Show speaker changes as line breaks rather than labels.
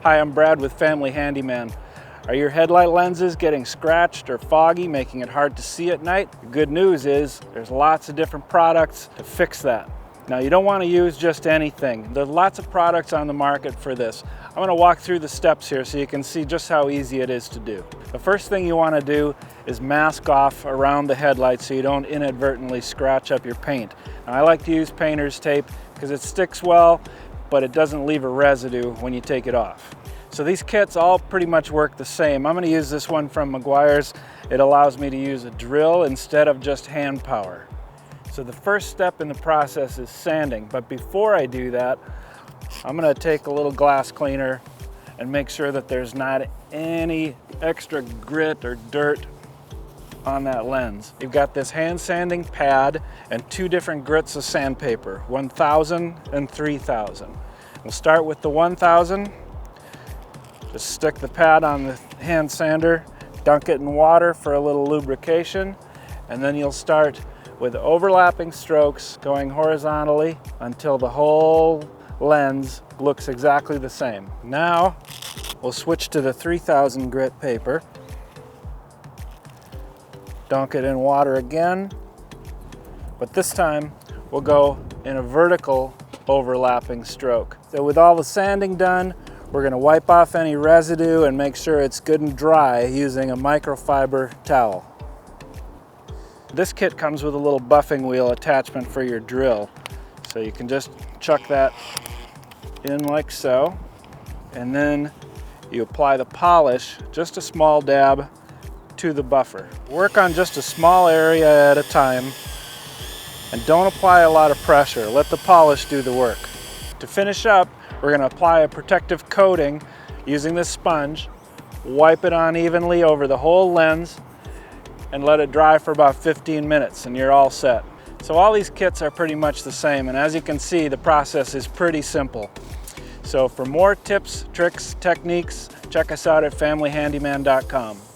Hi, I'm Brad with Family Handyman. Are your headlight lenses getting scratched or foggy, making it hard to see at night? The good news is there's lots of different products to fix that. Now, you don't want to use just anything. There's lots of products on the market for this. I'm going to walk through the steps here so you can see just how easy it is to do. The first thing you want to do is mask off around the headlight so you don't inadvertently scratch up your paint. Now, I like to use painter's tape because it sticks well, but it doesn't leave a residue when you take it off. So these kits all pretty much work the same. I'm going to use this one from Meguiar's. It allows me to use a drill instead of just hand power. So the first step in the process is sanding, but before I do that, I'm going to take a little glass cleaner and make sure that there's not any extra grit or dirt on that lens. You've got this hand sanding pad and two different grits of sandpaper, 1000 and 3000. We'll start with the 1000. Just stick the pad on the hand sander, dunk it in water for a little lubrication, and then you'll start with overlapping strokes going horizontally until the whole lens looks exactly the same. Now we'll switch to the 3000 grit paper. Dunk it in water again, but this time we'll go in a vertical overlapping stroke. So with all the sanding done, we're going to wipe off any residue and make sure it's good and dry using a microfiber towel. This kit comes with a little buffing wheel attachment for your drill. So you can just chuck that in like so, and then you apply the polish, just a small dab, to the buffer. Work on just a small area at a time and don't apply a lot of pressure. Let the polish do the work. To finish up, we're going to apply a protective coating using this sponge, wipe it on evenly over the whole lens, and let it dry for about 15 minutes and you're all set. So all these kits are pretty much the same, and as you can see, the process is pretty simple. So for more tips, tricks, techniques, check us out at familyhandyman.com.